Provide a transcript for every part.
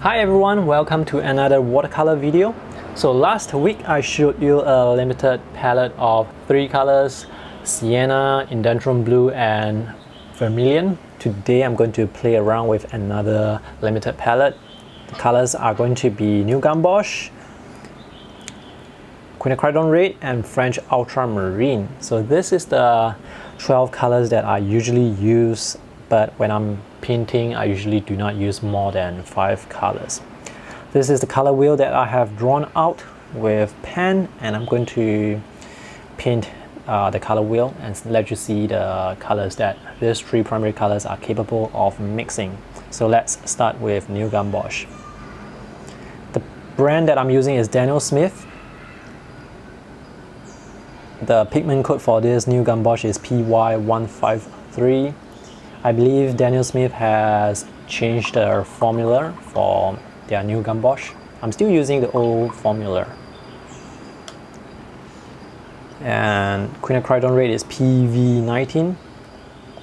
Hi everyone, welcome to another watercolor video. So last week I showed you a limited palette of 3 colors: Sienna, Indanthrone Blue and Vermilion. Today I'm going to play around with another limited palette. The colors are going to be New Gamboge, Quinacridone Red and French Ultramarine. So this is the 12 colors that I usually use, but when I'm painting I usually do not use more than 5 colors. This is the color wheel that I have drawn out with pen, and I'm going to paint the color wheel and let you see the colors that these 3 primary colors are capable of mixing. So let's start with New Gamboge. The brand that I'm using is Daniel Smith. The pigment code for this New Gamboge is PY153. I believe Daniel Smith has changed their formula for their New Gamboge. I'm still using the old formula. And Quinacridone Red is PV19.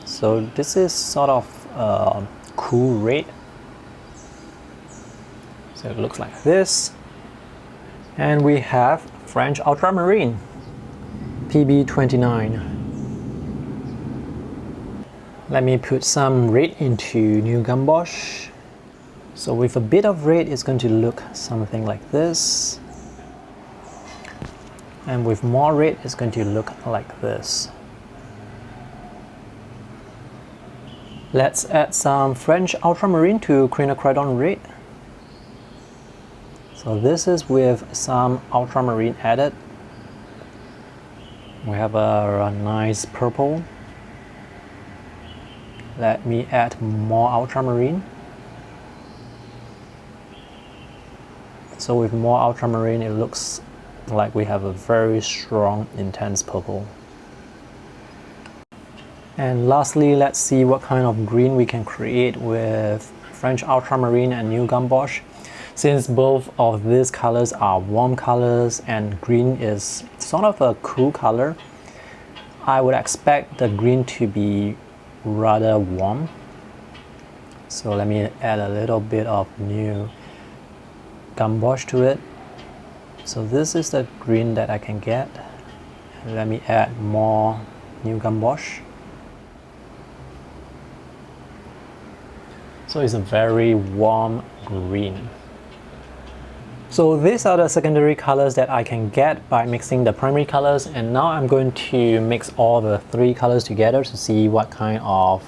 So this is sort of a cool red. So it looks like this. And we have French Ultramarine, PB29. Let me put some red into New Gamboge. So with a bit of red, it's going to look something like this. And with more red, it's going to look like this. Let's add some French Ultramarine to Quinacridone Red. So this is with some Ultramarine added. We have a nice purple. Let me add more Ultramarine. So with more Ultramarine, it looks like we have a very strong, intense purple. And lastly, let's see what kind of green we can create with French Ultramarine and New Gamboge. Since both of these colors are warm colors and green is sort of a cool color, I would expect the green to be rather warm. So let me add a little bit of New Gamboge to it. So this is the green that I can get. Let me add more New Gamboge. So it's a very warm green. So these are the secondary colors that I can get by mixing the primary colors, and now I'm going to mix all the 3 colors together to see what kind of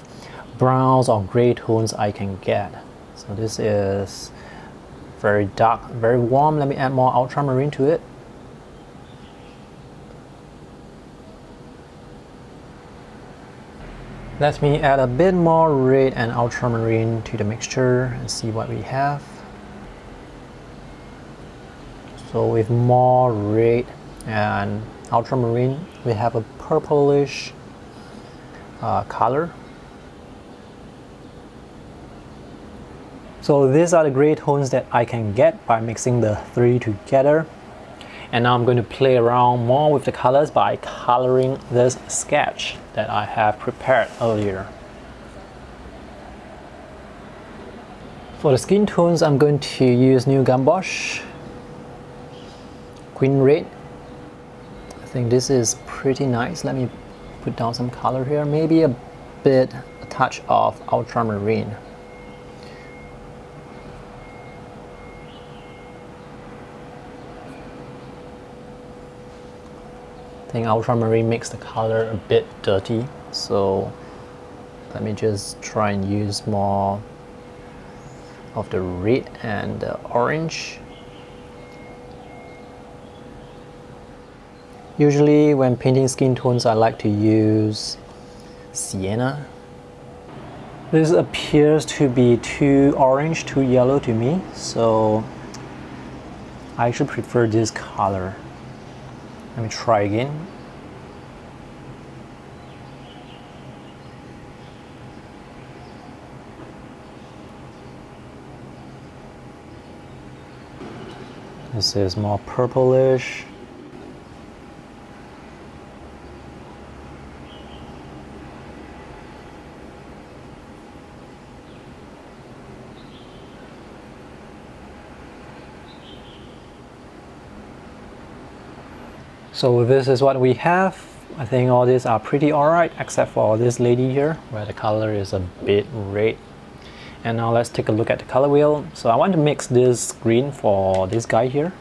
browns or gray tones I can get. So this is very dark, very warm. Let me add more Ultramarine to it. Let me add a bit more red and Ultramarine to the mixture and see what we have. So with more red and Ultramarine, we have a purplish color. So these are the gray tones that I can get by mixing the 3 together. And now I'm going to play around more with the colors by coloring this sketch that I have prepared earlier. For the skin tones, I'm going to use New Gamboge, Queen Red. I think this is pretty nice. Let me put down some color here, maybe a touch of Ultramarine. I think Ultramarine makes the color a bit dirty, so let me just try and use more of the red and the orange. Usually when painting skin tones, I like to use Sienna. This appears to be too orange, too yellow to me, so I actually prefer this color. Let me try again. This is more purplish. So this is what we have. I think all these are pretty alright, except for this lady here, where the color is a bit red. And now let's take a look at the color wheel. So I want to mix this green for this guy here.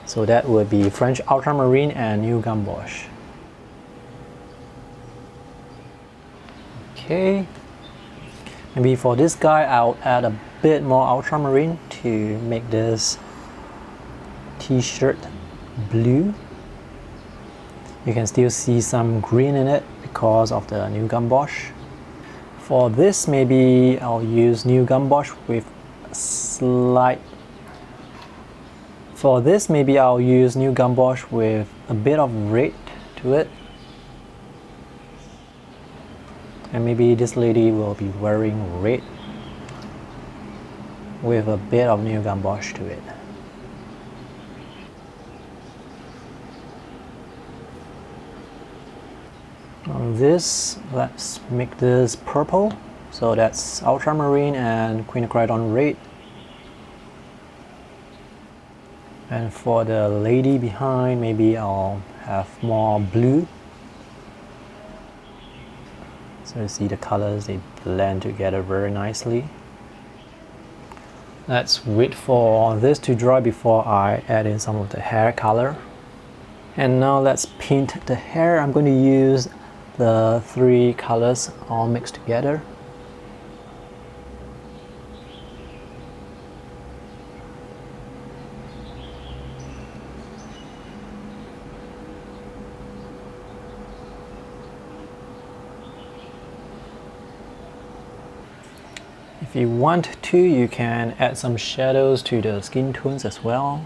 So that would be French Ultramarine and New Gamboge. Okay. Maybe for this guy, I'll add a bit more Ultramarine to make this t-shirt blue. You can still see some green in it because of the New Gamboge. For this, maybe I'll use New Gamboge with slight. For this, maybe I'll use New Gamboge with a bit of red to it. And maybe this lady will be wearing red with a bit of New Gamboge to it. On this, let's make this purple. So that's Ultramarine and Quinacridone Red. And for the lady behind, maybe I'll have more blue. So you see the colors, they blend together very nicely. Let's wait for this to dry before I add in some of the hair color. And now let's paint the hair. I'm going to use the 3 colors all mixed together. If you want to, you can add some shadows to the skin tones as well.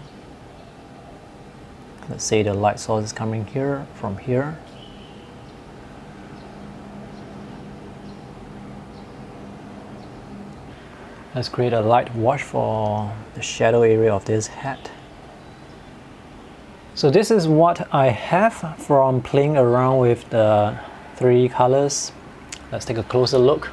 Let's say the light source is coming here from here. Let's create a light wash for the shadow area of this hat. So this is what I have from playing around with the 3 colors. Let's take a closer look.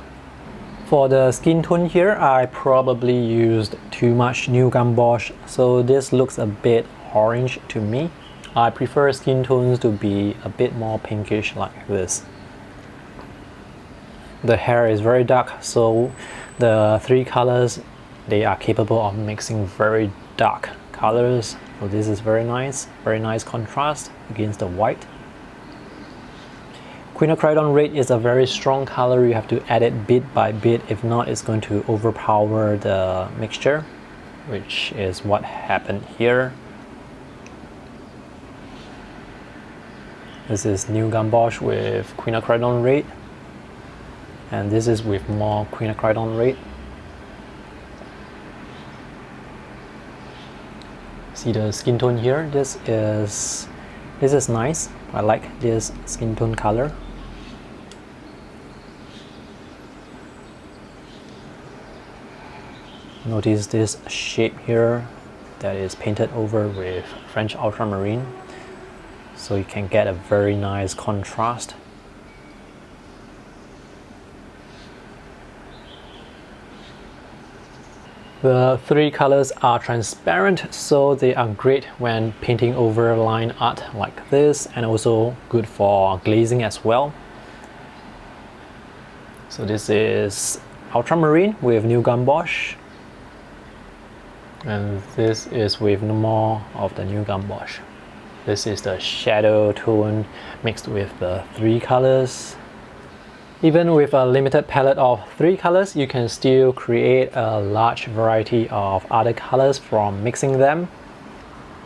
For the skin tone here, I probably used too much New Gamboge, so this looks a bit orange to me. I prefer skin tones to be a bit more pinkish like this. The hair is very dark, so the 3 colors, they are capable of mixing very dark colors. So this is very nice contrast against the white. Quinacridone Red is a very strong color. You have to add it bit by bit, if not it's going to overpower the mixture, which is what happened here. This is New Gamboge with Quinacridone Red, and this is with more Quinacridone Red. See the skin tone here? This is nice. I like this skin tone color. Notice this shape here that is painted over with French Ultramarine, so you can get a very nice contrast. The 3 colors are transparent, so they are great when painting over line art like this, and also good for glazing as well. So this is Ultramarine with New Gamboge, and this is with more of the New Gamboge. This is the shadow tone mixed with the 3 colors. Even with a limited palette of 3 colors, you can still create a large variety of other colors from mixing them.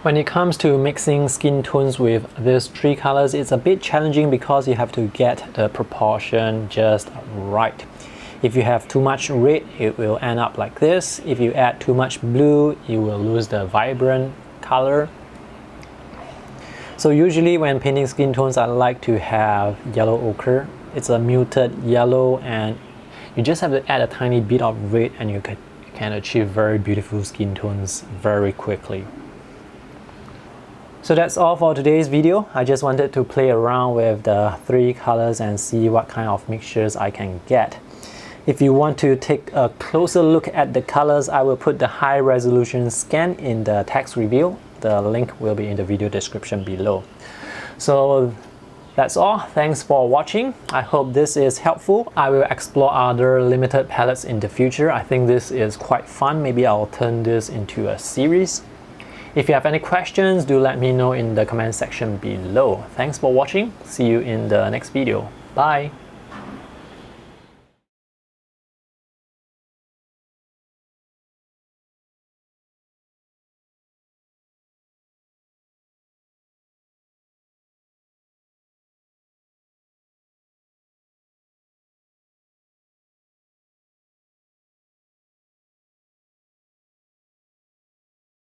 When it comes to mixing skin tones with these 3 colors, it's a bit challenging because you have to get the proportion just right. If you have too much red, it will end up like this. If you add too much blue, you will lose the vibrant color. So usually when painting skin tones, I like to have yellow ochre. It's a muted yellow, and you just have to add a tiny bit of red and you can achieve very beautiful skin tones very quickly. So that's all for today's video. I just wanted to play around with the 3 colors and see what kind of mixtures I can get. If you want to take a closer look at the colors, I will put the high resolution scan in the text review. The link will be in the video description below. So that's all. Thanks for watching. I hope this is helpful. I will explore other limited palettes in the future. I think this is quite fun. Maybe I'll turn this into a series. If you have any questions, do let me know in the comment section below. Thanks for watching. See you in the next video. Bye.